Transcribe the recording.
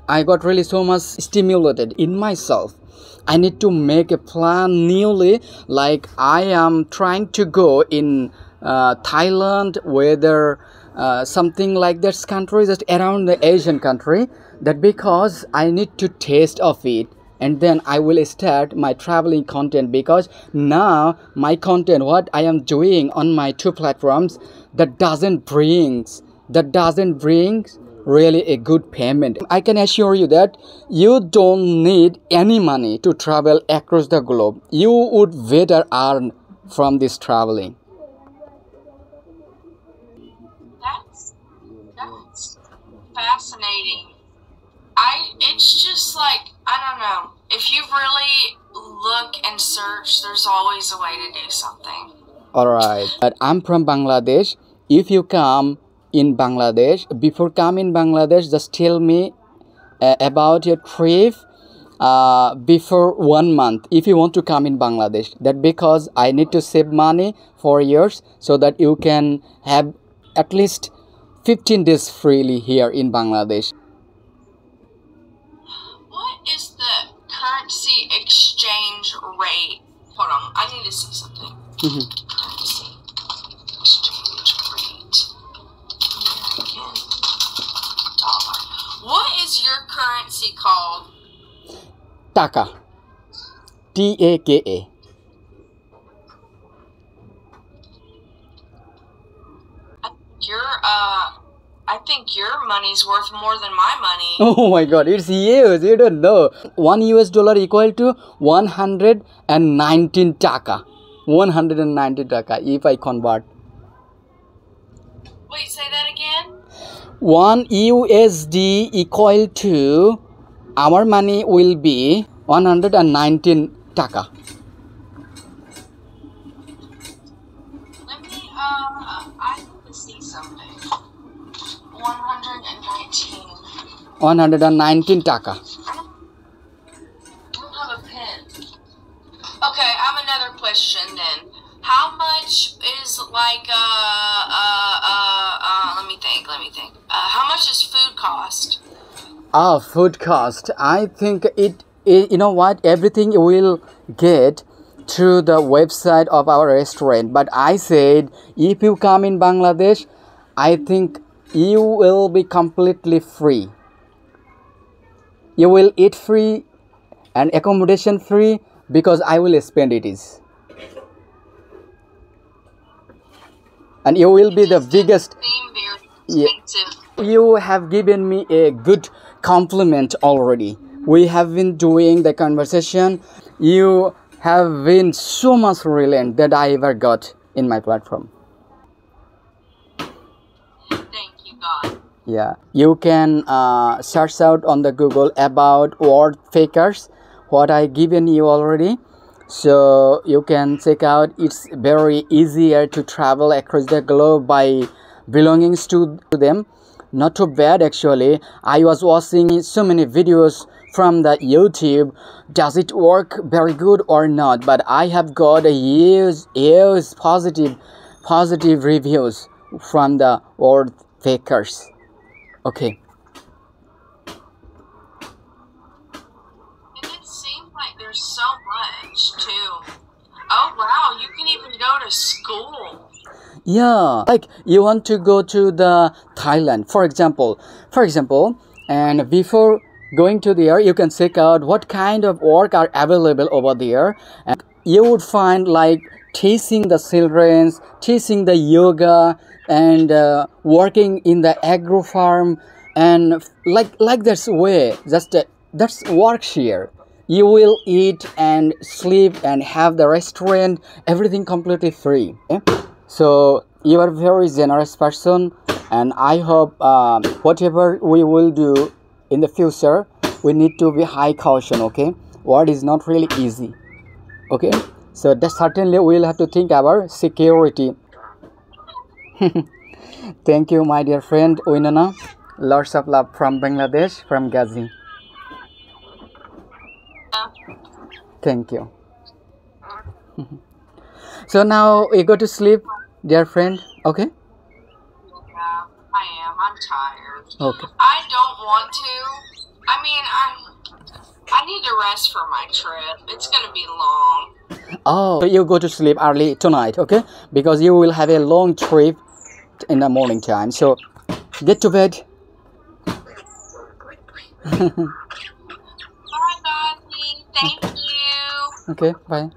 I got really so much stimulated in myself. I need to make a plan newly, like I am trying to go in Thailand, whether something like that country, just around the Asian country, that because I need to taste of it, and then I will start my traveling content, because now my content, what I am doing on my two platforms, that doesn't bring really a good payment. I can assure you that you don't need any money to travel across the globe. You would better earn from this traveling. That's fascinating. It's just like, I don't know. If you really look and search, there's always a way to do something. Alright, but I'm from Bangladesh. If you come in Bangladesh, before coming Bangladesh, just tell me about your trip before 1 month if you want to come in Bangladesh. That because I need to save money for years, so that you can have at least 15 days freely here in Bangladesh. What is the currency exchange rate? Hold on, I need to see something. Currency exchange rate. American dollar. What is your currency called? Taka. Taka. I think your money's worth more than my money. Oh my god, it's huge. You don't know. $1 equal to 119 taka. 119 taka if I convert. Wait, say that again? 1 USD equal to, our money will be 119 taka. Let me, I need to see something. 119. 119 taka. I don't have a pen. Okay, I have another question then. How much is like, let me think. How much does food cost? Food cost. I think it, you know what, everything you will get through the website of our restaurant. But I said, if you come in Bangladesh, I think you will be completely free. You will eat free and accommodation free, because I will spend it is. And you will be the biggest. Yeah. You have given me a good compliment already. We have been doing the conversation. You have been so much brilliant that I ever got in my platform. Thank you, God. Yeah, you can search out on the Google about word fakers, what I given you already. So you can check out. It's very easier to travel across the globe by belongings to them. Not too bad actually. I was watching so many videos from the YouTube. Does it work very good or not? But I have got a huge positive reviews from the word fakers. Okay. And it seems like there's so much too. Oh wow, you can even go to school. Yeah, like you want to go to the Thailand, for example, and before going to there, you can check out what kind of work are available over there, and you would find like teaching the children, teaching the yoga, and working in the agro farm, and like that's way, that's work here. You will eat and sleep and have the restaurant, everything completely free. Okay? So you are a very generous person, and I hope whatever we will do in the future, we need to be high caution. Okay, what is not really easy. Okay, so that certainly we'll have to think about security. Thank you, my dear friend Winona. Lots of love from Bangladesh, from Gazi. Thank you. So now we go to sleep, dear friend. Okay. Yeah, I am. I'm tired. Okay. I don't want to. I need to rest for my trip. It's gonna be long. Oh, so you go to sleep early tonight, okay? Because you will have a long trip in the morning time. So get to bed. Bye, Bobby. Thank you. Okay, bye.